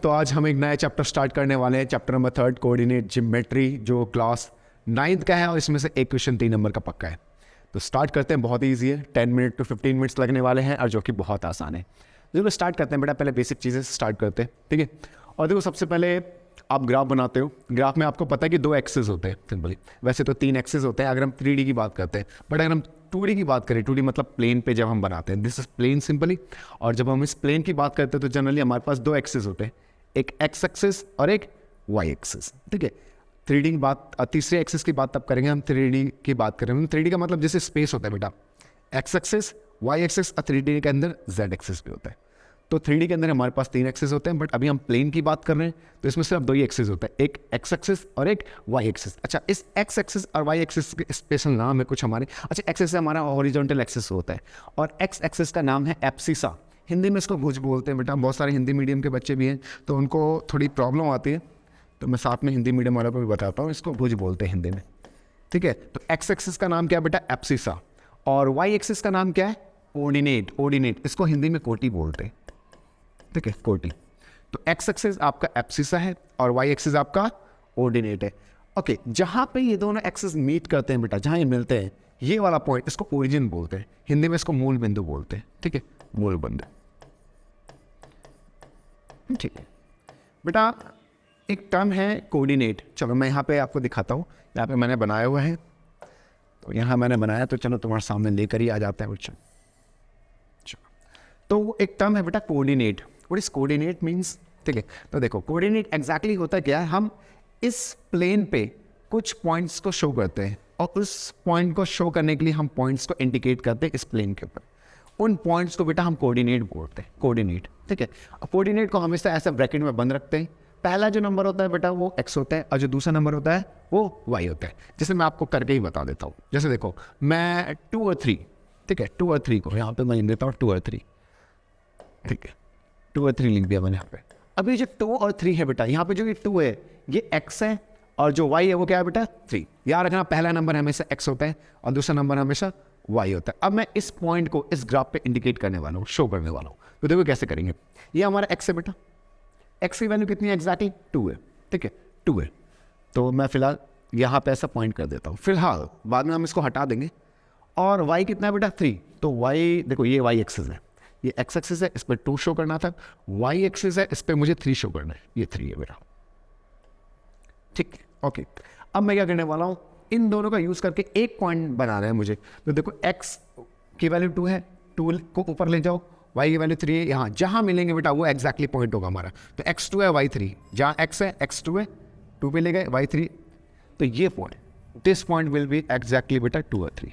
तो आज हम एक नया चैप्टर स्टार्ट करने वाले हैं, चैप्टर नंबर 3 कोऑर्डिनेट ज्योमेट्री, जो क्लास 9th का है और इसमें से एक क्वेश्चन 3 नंबर का पक्का है। तो स्टार्ट करते हैं, बहुत ही ईजी है, 10 मिनट टू 15 मिनट्स लगने वाले हैं और जो कि बहुत आसान है। चलो स्टार्ट करते हैं बेटा, पहले बेसिक चीज़ें से स्टार्ट करते हैं, ठीक है। और देखो सबसे पहले आप ग्राफ बनाते हो, ग्राफ में आपको पता है कि 2 एक्सेस होते हैं सिंपली, वैसे तो 3 एक्सेस होते हैं अगर हम 3D की बात करते हैं, बट अगर हम 2D की बात करें, 2D मतलब प्लेन पे जब हम बनाते हैं, दिस इज प्लेन सिंपली। और जब हम इस प्लेन की बात करते हैं तो जनरली हमारे पास 2 एक्सेस होते हैं, एक एक्स एक्सिस और एक वाई एक्सिस, ठीक है। 3D की बात, तीसरे एक्सिस की बात तब करेंगे हम 3D की बात करेंगे। 3D का मतलब जैसे स्पेस होता है बेटा, एक्स एक्सिस, वाई एक्सिस और 3D के अंदर जेड एक्सिस भी होता है। तो 3D के अंदर हमारे पास 3 एक्सिस होते हैं, बट अभी हम प्लेन की बात कर रहे हैं तो इसमें सिर्फ 2 ही एक्सिस होता है, एक एक्स एक्सिस और एक वाई एक्सिस। अच्छा, इस एक्स एक्सिस और वाई एक्सिस के स्पेशल नाम है कुछ हमारे। अच्छा, एक्सिस से हमारा हॉरिजॉन्टल एक्सिस होता है और एक्स एक्सिस का नाम है एब्सिसा। हिंदी में इसको भुज बोलते हैं बेटा, बहुत सारे हिंदी मीडियम के बच्चे भी हैं तो उनको थोड़ी प्रॉब्लम आती है, तो मैं साथ में हिंदी मीडियम वालों को भी बताता हूँ, इसको भुज बोलते हैं हिंदी में, ठीक है। तो एक्स एक्सिस का नाम क्या है बेटा, एब्सिसा, और वाई एक्सिस का नाम क्या है, ऑर्डिनेट। ऑर्डिनेट इसको हिंदी में कोटि बोलते हैं, ठीक है, कोटि। तो एक्स एक्सिस आपका एब्सिसा है और वाई एक्सिस आपका ऑर्डिनेट है। ओके, जहाँ पे ये दोनों एक्सिस मीट करते हैं बेटा, जहाँ ये मिलते हैं, ये वाला पॉइंट इसको ओरिजिन बोलते हैं, हिंदी में इसको मूल बिंदु बोलते हैं, ठीक है, मूल बिंदु, ठीक है बेटा। एक टर्म है कोऑर्डिनेट, चलो मैं यहाँ पे आपको दिखाता हूँ, यहाँ पे मैंने बनाया हुआ है, तो यहाँ मैंने बनाया, तो चलो तुम्हारे सामने लेकर ही आ जाता है बच्चा। तो एक टर्म है बेटा coordinate. What is coordinate means, ठीक है। तो देखो कोऑर्डिनेट एग्जैक्टली होता क्या है, हम इस प्लेन पे कुछ पॉइंट्स को शो करते हैं और उस पॉइंट को शो करने के लिए हम पॉइंट्स को इंडिकेट करते हैं इस प्लेन के ऊपर, उन पॉइंट्स को बेटा हम कोऑर्डिनेट बोलते हैं, कोऑर्डिनेट, ठीक है। कोऑर्डिनेट को हमेशा ऐसा ब्रैकेट में बंद रखते हैं, पहला जो नंबर होता है बेटा वो एक्स होता है और जो दूसरा नंबर होता है वो वाई होता है। जैसे मैं आपको करके ही बता देता हूँ, जैसे देखो मैं 2 और 3, ठीक है, 2 और 3 को यहाँ पे मैं देता हूँ 2 और 3, ठीक है, 2 और 3 लिख दिया मैंने यहाँ पे। अभी जो 2 और 3 है बेटा, यहाँ पे जो ये 2 है ये x है और जो y है वो क्या है बेटा 3। याद रखना, पहला नंबर हमेशा x होता है और दूसरा नंबर हमेशा y होता है। अब मैं इस पॉइंट को इस ग्राफ पे इंडिकेट करने वाला हूँ, शो करने वाला हूँ, तो देखो कैसे करेंगे। ये हमारा x है बेटा, x की वैल्यू कितनी है, एग्जैक्टली 2 है, ठीक है, 2 है। तो मैं फिलहाल यहाँ पे ऐसा पॉइंट कर देता हूँ फिलहाल, बाद में हम इसको हटा देंगे। और y कितना है बेटा 3, तो y देखो ये y एक्सिस है, ये x एक्सिस है, इस पर 2 शो करना था, y एक्सिस है, इस पर मुझे 3 शो करना है, ये 3 है मेरा, ठीक है। ओके, अब मैं क्या करने वाला हूँ, इन दोनों का यूज़ करके एक पॉइंट बनाना है मुझे। तो देखो x की वैल्यू 2 है, 2 को ऊपर ले जाओ, y की वैल्यू 3 है, यहाँ जहाँ मिलेंगे बेटा वो एग्जैक्टली पॉइंट होगा हमारा। तो x2 है y3, जहाँ x है x2 है, 2 पे ले गए y3, तो ये point, this point will be exactly बेटा 2 और 3।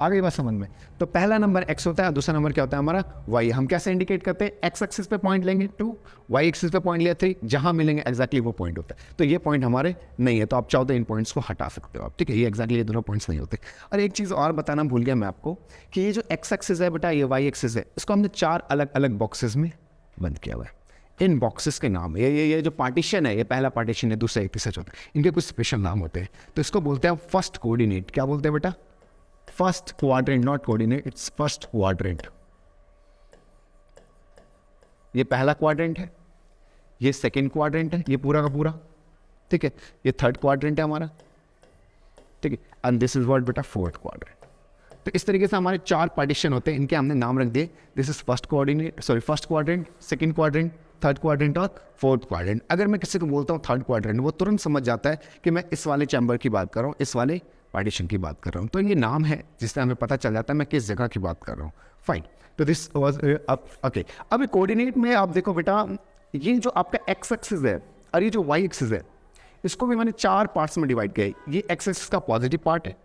आ गई बात समझ में। तो पहला नंबर x होता है, दूसरा नंबर क्या होता है हमारा y। हम कैसे इंडिकेट करते हैं, x एक्सिस पे पॉइंट लेंगे 2, y एक्सिस पे पॉइंट लिया 3, जहां मिलेंगे एग्जैक्टली वो पॉइंट होता है। तो ये पॉइंट हमारे नहीं है, तो आप चाहो तो इन पॉइंट्स को हटा सकते हो आप, ठीक है, ये एग्जैक्टली ये दोनों पॉइंट्स नहीं होते। और एक चीज़ और बताना भूल गया मैं आपको कि ये जो x एक्सिस है बेटा, ये y एक्सिस है, इसको हमने 4 अलग अलग बॉक्सेस में बंद किया हुआ है। इन बॉक्सेस के नाम, ये जो पार्टीशन है, ये पहला पार्टीशन है, दूसरा एक, तीसरा चौथा, इनके कुछ स्पेशल नाम होते हैं। तो इसको बोलते हैं फर्स्ट कोऑर्डिनेट। क्या बोलते हैं बेटा, first quadrant, not coordinate, it's first quadrant. ये पहला क्वाड्रेंट है, ये सेकंड क्वाड्रेंट है, ये पूरा का पूरा, ठीक है, ये थर्ड क्वाड्रेंट है हमारा, ठीक है, एंड दिस इज व्हाट बेटा फोर्थ क्वाड्रेंट। तो इस तरीके से हमारे 4 पार्टीशन होते हैं, इनके हमने नाम रख दिए, this is first coordinate, sorry first quadrant, second quadrant, third quadrant और फोर्थ क्वाड्रेंट। अगर मैं किसी को बोलता हूँ थर्ड क्वाड्रेंट, वो तुरंत समझ जाता है कि मैं इस वाले चैम्बर की बात कर रहा हूँ, इस वाले पार्टीशन की बात कर रहा हूँ। तो ये नाम है जिससे हमें पता चल जाता है मैं किस जगह की बात कर रहा हूँ। फाइन, तो दिस वाज ओके। अब कोऑर्डिनेट में आप देखो बेटा, ये जो आपका एक्स एक्सिस है और ये जो वाई एक्सिस है, इसको भी मैंने 4 पार्ट्स में डिवाइड किया है। ये एक्स एक्सिस का पॉजिटिव पार्ट है,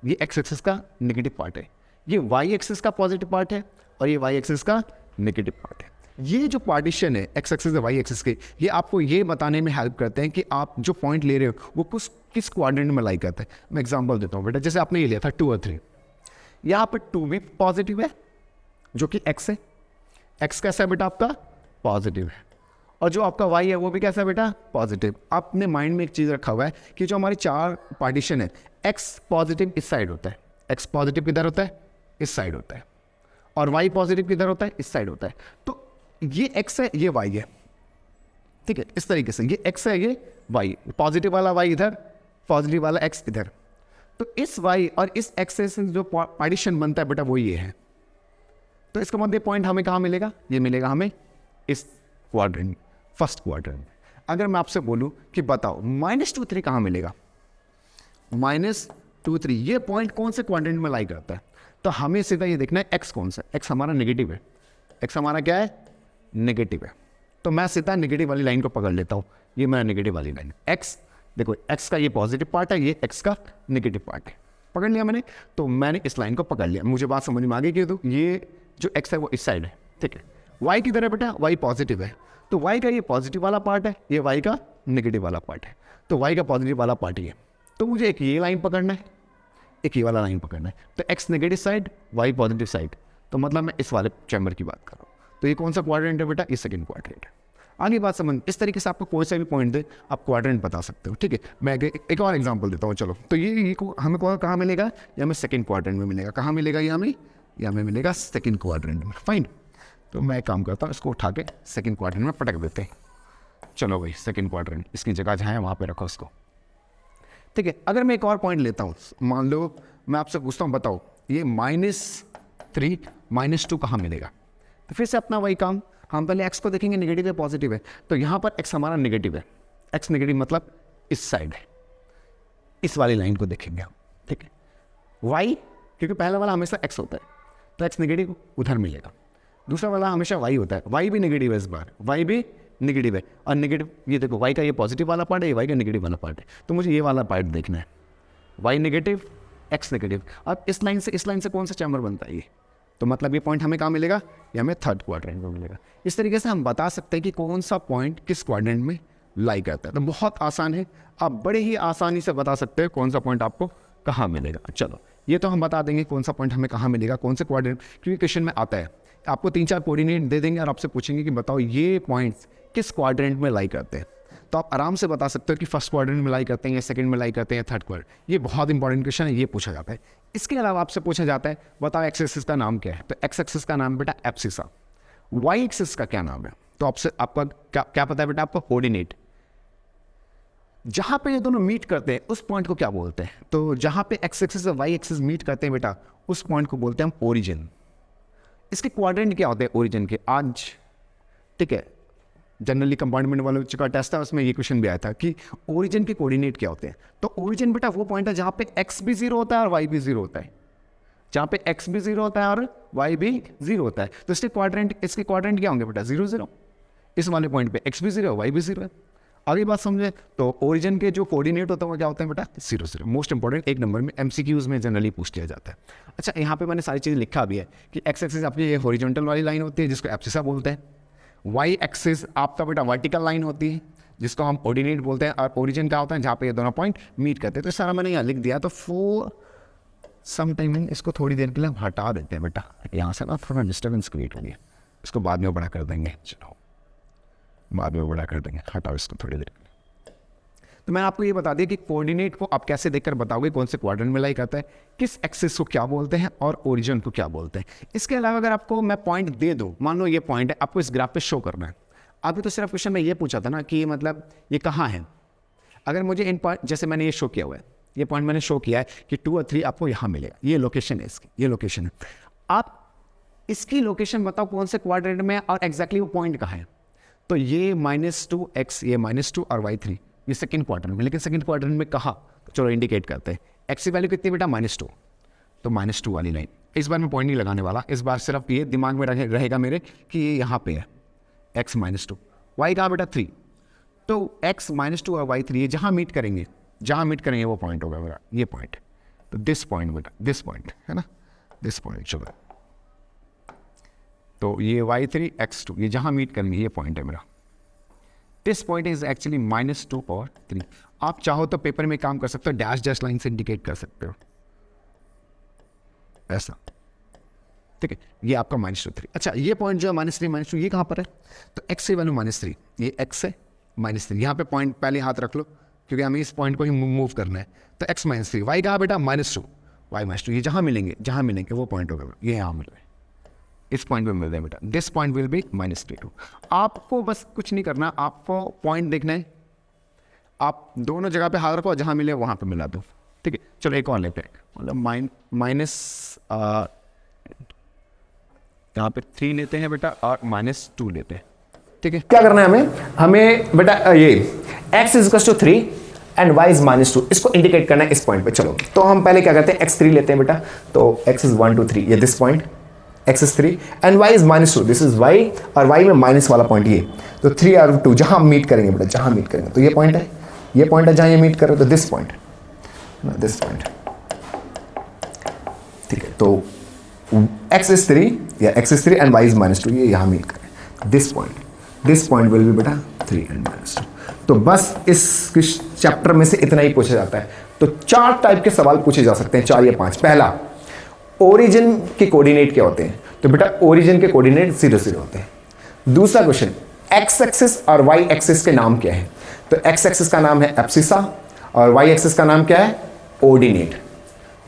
ये एक्स एक्सिस का नेगेटिव पार्ट है, ये वाई एक्सिस का पॉजिटिव पार्ट है और ये वाई एक्सिस का नेगेटिव पार्ट है। ये जो पार्टीशन है एक्स एक्सिस और वाई एक्सिस के, ये आपको ये बताने में हेल्प करते हैं कि आप जो पॉइंट ले रहे हो वो किस क्वाड्रेंट में लाई करते हैं। मैं एग्जांपल देता हूँ बेटा, जैसे आपने ये लिया था 2 और 3, यहाँ पर 2 भी पॉजिटिव है जो कि x है, x कैसा है बेटा आपका पॉजिटिव है, और जो आपका y है वो भी कैसा है बेटा पॉजिटिव। आपने माइंड में एक चीज़ रखा हुआ है कि जो हमारी 4 पार्टीशन है, x पॉजिटिव इस साइड होता है, x पॉजिटिव किधर होता है, इस साइड होता है, और y पॉजिटिव किधर होता है, इस साइड होता है। तो ये x है, ये y है, ठीक है, इस तरीके से ये x है, ये y, पॉजिटिव वाला y इधर, पॉजिटिव वाला x इधर। तो इस y और इस x से जो पार्टीशन बनता है बेटा वो ये है। तो इसका मतलब पॉइंट हमें कहाँ मिलेगा? ये मिलेगा हमें इस क्वाड्रेंट, फर्स्ट क्वाड्रेंट। अगर मैं आपसे बोलूँ कि बताओ -2 3 कहाँ मिलेगा? -2 3 ये पॉइंट कौन से क्वाड्रेंट में लाई करता है? तो हमें सीधा ये देखना है x कौन सा, x हमारा नेगेटिव है, x हमारा क्या है? नेगेटिव है। तो मैं सीधा नेगेटिव वाली लाइन को पकड़ लेता हूँ, ये मेरा नेगेटिव वाली लाइन है। x देखो, x का ये पॉजिटिव पार्ट है, ये x का नेगेटिव पार्ट है, पकड़ लिया मैंने। तो मैंने इस लाइन को पकड़ लिया, मुझे बात समझ में आ गई कि तो ये जो x है वो इस साइड है, ठीक है। y की तरह बेटा y पॉजिटिव है, तो y का ये पॉजिटिव वाला पार्ट है, ये y का नेगेटिव वाला पार्ट है। तो y का पॉजिटिव वाला पार्ट ही है, तो मुझे एक ये लाइन पकड़ना है, एक ये वाला लाइन पकड़ना है। तो x negative side, y positive side, तो मतलब मैं इस वाले चैम्बर की बात कर रहा हूँ। तो ये कौन सा क्वाड्रेंट है बेटा? ये सेकंड क्वाड्रेंट है। आगे बात समझ, इस तरीके से आपको कोई सा भी पॉइंट दे आप क्वाड्रेंट बता सकते हो, ठीक है। मैं एक और एग्जांपल देता हूँ, चलो। तो ये हमें कहाँ मिलेगा? ये हमें सेकंड क्वाड्रेंट में मिलेगा। कहाँ मिलेगा ये हमें मिलेगा सेकंड क्वाड्रेंट में। फाइन, तो मैं काम करता हूँ, इसको उठा के सेकंड क्वाड्रेंट में पटक देते हैं। चलो भाई, सेकंड क्वाड्रेंट, इसकी जगह जहाँ है वहाँ पे रखो उसको, ठीक है। अगर मैं एक और पॉइंट लेता हूँ, मान लो मैं आपसे पूछता हूँ बताओ ये -3 -2 कहाँ मिलेगा? तो फिर से अपना वही काम, हम पहले x को देखेंगे नेगेटिव है पॉजिटिव है। तो यहाँ पर x हमारा नेगेटिव है, x नेगेटिव मतलब इस साइड है, इस वाली लाइन को देखेंगे हम, ठीक है। y क्योंकि पहला वाला हमेशा x होता है, तो x नेगेटिव उधर मिलेगा। दूसरा वाला हमेशा y होता है, y भी नेगेटिव है, इस बार y भी नेगेटिव है। और नेगेटिव ये देखो, y का ये पॉजिटिव वाला पार्ट है, ये y का नेगेटिव वाला पार्ट है। तो मुझे ये वाला पार्ट देखना है, y नेगेटिव x नेगेटिव। अब इस लाइन से कौन सा चैम्बर बनता है? ये तो मतलब ये पॉइंट हमें कहाँ मिलेगा? ये हमें थर्ड क्वाड्रेंट में मिलेगा। इस तरीके से हम बता सकते हैं कि कौन सा पॉइंट किस क्वाड्रेंट में लाई करता है। तो बहुत आसान है, आप बड़े ही आसानी से बता सकते हैं कौन सा पॉइंट आपको कहाँ मिलेगा। चलो, ये तो हम बता देंगे कौन सा पॉइंट हमें कहाँ मिलेगा, कौन से क्वाड्रेंट, क्योंकि क्वेश्चन में आता है। आपको 3-4 कोऑर्डिनेट दे देंगे और आपसे पूछेंगे कि बताओ ये पॉइंट्स किस क्वाड्रेंट में लाई करते हैं। तो आप आराम से बता सकते हो कि फर्स्ट क्वाड्रेंट में लाई करते हैं या सेकंड में लाई करते हैं या थर्ड क्वाड्रेंट। ये बहुत इंपॉर्टेंट क्वेश्चन है, ये पूछा जाता है। इसके अलावा आपसे पूछा जाता है बताओ एक्स एक्सिस का नाम क्या है? तो एक्स एक्सिस का नाम बेटा एब्सिसा। वाई एक्सिस का क्या नाम है? तो आपसे आपका क्या पता है बेटा? आपका कोऑर्डिनेट। जहां पे ये दोनों मीट करते हैं उस पॉइंट को क्या बोलते हैं? तो जहां पे एक्स एक्सिस और वाई एक्सिस मीट करते हैं बेटा, उस पॉइंट को बोलते हैं हम ओरिजिन। इसके क्वाड्रेंट क्या होते हैं ओरिजिन के? आज ठीक है, जनरली कंपार्टमेंट वालों का टेस्ट था, उसमें ये क्वेश्चन भी आया था कि ओरिजिन के कोऑर्डिनेट क्या होते हैं। तो ओरिजिन बेटा वो पॉइंट है जहाँ पे एक्स भी 0 होता है और वाई भी 0 होता है। जहाँ पे एक्स भी 0 होता है और वाई भी 0 होता है, तो इसके क्वाड्रेंट क्या होंगे बेटा? 0 0। इस वाले पॉइंट पे एक्स भी 0 है, वाई भी 0 है। आगे बात समझे, तो ओरिजिन के जो कोऑर्डिनेट होता है वो क्या होते हैं बेटा? 0 0। मोस्ट इंपॉर्टेंट, एक नंबर में MCQs में जनरली पूछ लिया जाता है। अच्छा, यहाँ पे मैंने सारी चीज़ें लिखा भी है कि एक्स एक्सिस आपकी ये हॉरिजॉन्टल वाली लाइन होती है जिसको एब्सिसा बोलते हैं। वाई एक्सिस आपका बेटा वर्टिकल लाइन होती है जिसको हम ऑर्डिनेट बोलते हैं। और ओरिजिन क्या होता है? जहाँ पे ये दोनों पॉइंट मीट करते हैं। तो सारा मैंने यहाँ लिख दिया। तो फॉर सम टाइम इसको थोड़ी देर के लिए हम हटा देते हैं बेटा, यहाँ से ना थोड़ा डिस्टर्बेंस क्रिएट होगी। इसको बाद में बड़ा कर देंगे, चलो बाद में बड़ा कर देंगे, हटाओ इसको थोड़ी देर। तो मैं आपको ये बता दिया कि कोऑर्डिनेट को आप कैसे देखकर बताओगे कौन से क्वाड्रेंट में लाई करता है, किस एक्सिस को क्या बोलते हैं और ओरिजिन को क्या बोलते हैं। इसके अलावा अगर आपको मैं पॉइंट दे दूं, मान लो ये पॉइंट है, आपको इस ग्राफ पे शो करना है। अभी तो सिर्फ क्वेश्चन में ये पूछा था ना कि मतलब ये कहाँ है। अगर मुझे इन पॉइंट, जैसे मैंने ये शो किया हुआ है, ये पॉइंट मैंने शो किया है कि 2 और 3 आपको यहाँ मिलेगा, ये लोकेशन है इसकी, ये लोकेशन है। आप इसकी लोकेशन बताओ कौन से क्वाड्रेंट में और एग्जैक्टली वो पॉइंट कहाँ है। तो ये -2x, ये -2 और y3 ये सेकंड क्वाड्रेंट में। लेकिन सेकंड क्वाड्रेंट में कहाँ? चलो इंडिकेट करते हैं। x की वैल्यू कितनी बेटा? -2। तो -2 वाली लाइन। इस बार मैं पॉइंट नहीं लगाने वाला, इस बार सिर्फ ये दिमाग में रहेगा मेरे कि ये यहाँ पे है x -2, y कहाँ बेटा? 3। तो x -2 और y3 ये जहाँ मीट करेंगे वो पॉइंट होगा मेरा, ये पॉइंट। तो दिस पॉइंट बेटा, दिस पॉइंट है ना, दिस पॉइंट। चलो, तो ये y3 x2 ये जहाँ मीट करेंगे ये पॉइंट है मेरा। दिस पॉइंट इज एक्चुअली -2 और 3। आप चाहो तो पेपर में काम कर सकते हो, डैश लाइन से इंडिकेट कर सकते हो ऐसा, ठीक है। ये आपका -2 3। अच्छा, ये पॉइंट जो है -3 -2 ये कहाँ पर है? तो x की वैल्यू -3, ये x है -3। यहाँ पे पॉइंट पहले हाथ रख लो क्योंकि हमें इस पॉइंट को ही मूव करना है। तो x -3, y कहाँ बेटा? -2, y -2 ये जहाँ मिलेंगे वो पॉइंट होगा, ये यहाँ मिल रहा है। इस पॉइंट पे मिल रहे हैं बेटा, दिस पॉइंट विल बी -3/2। आपको बस कुछ नहीं करना, आपको पॉइंट देखना है, आप दोनों जगह पे हाथ रखो, जहाँ मिले वहाँ पे मिला दो, ठीक है। चलो एक और लेते हैं, मतलब माइनस यहाँ पे 3 लेते हैं बेटा और -2 लेते हैं, ठीक है। क्या करना है हमें बेटा ये x = 3 एंड y is -2, इसको इंडिकेट करना है इस पॉइंट पे। चलो तो हम पहले क्या करते हैं, x3 लेते हैं बेटा, तो x is 1 2 3, ये this point x is 3 and y is -2, this is y, और y में माइनस वाला पॉइंट ये, तो 3 और 2 जहां मीट करेंगे बेटा, जहां मीट करेंगे तो ये पॉइंट है, ये पॉइंट है जहां ये मीट कर रहे हो, तो दिस पॉइंट, ठीक है। तो x is 3 या x is 3 and y is -2, ये यहां मीट करें, दिस पॉइंट विल बी बेटा 3 एंड -2। तो बस इस चैप्टर में से इतना ही पूछा जाता है। तो 4 टाइप के सवाल पूछे जा सकते हैं, 4 या 5। पहला, ओरिजिन के कोऑर्डिनेट क्या होते हैं, तो बेटा ओरिजिन के कोऑर्डिनेट 0 0 होते हैं। दूसरा क्वेश्चन, एक्स एक्सिस और वाई एक्सिस के नाम क्या है, तो एक्स एक्सिस का नाम है एब्सिसा और वाई एक्सिस का नाम क्या है, ऑर्डिनेट।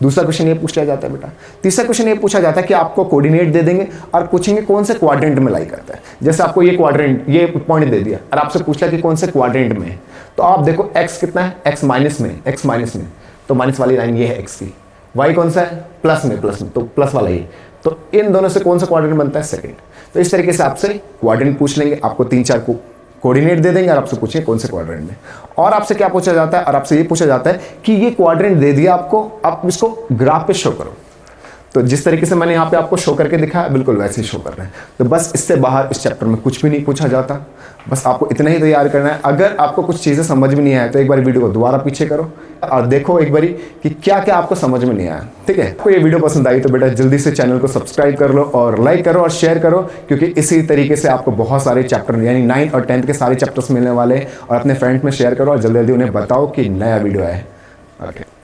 दूसरा क्वेश्चन ये पूछ लिया जाता है बेटा। तीसरा क्वेश्चन ये पूछा जाता है कि आपको कोऑर्डिनेट दे देंगे और पूछेंगे कौन से क्वाड्रेंट में लाई करता है। जैसे आपको ये क्वाड्रेंट, ये पॉइंट दे दिया और आपसे पूछा कि कौन से क्वाड्रेंट में है, तो आप देखो x कितना है, x माइनस में, तो माइनस वाली लाइन ये है x की। y कौन सा है, प्लस में, तो प्लस वाला ये, तो इन दोनों से कौन सा क्वाड्रेंट बनता है, सेकंड। तो इस तरीके से आपसे क्वाड्रेंट पूछ लेंगे, आपको 3-4 को कोऑर्डिनेट दे देंगे और आपसे पूछेंगे कौन से क्वाड्रेंट में। और आपसे क्या पूछा जाता है, और आपसे ये पूछा जाता है कि ये क्वाड्रेंट दे दिया आपको, आप इसको ग्राफ पे शो करो। तो जिस तरीके से मैंने यहाँ पे आपको शो करके दिखाया, बिल्कुल वैसे ही शो कर रहे हैं। तो बस इससे बाहर इस चैप्टर में कुछ भी नहीं पूछा जाता, बस आपको इतना ही तैयार करना है। अगर आपको कुछ चीज़ें समझ में नहीं आया तो एक बार वीडियो को दोबारा पीछे करो और देखो एक बारी कि क्या क्या आपको समझ में नहीं आया, ठीक है। आपको ये वीडियो पसंद आई तो बेटा जल्दी से चैनल को सब्सक्राइब कर लो और लाइक करो और शेयर करो, क्योंकि इसी तरीके से आपको बहुत सारे चैप्टर यानी 9th और 10th के सारे चैप्टर्स मिलने वाले हैं। और अपने फ्रेंड्स में शेयर करो और जल्दी जल्दी उन्हें बताओ कि नया वीडियो है। ओके।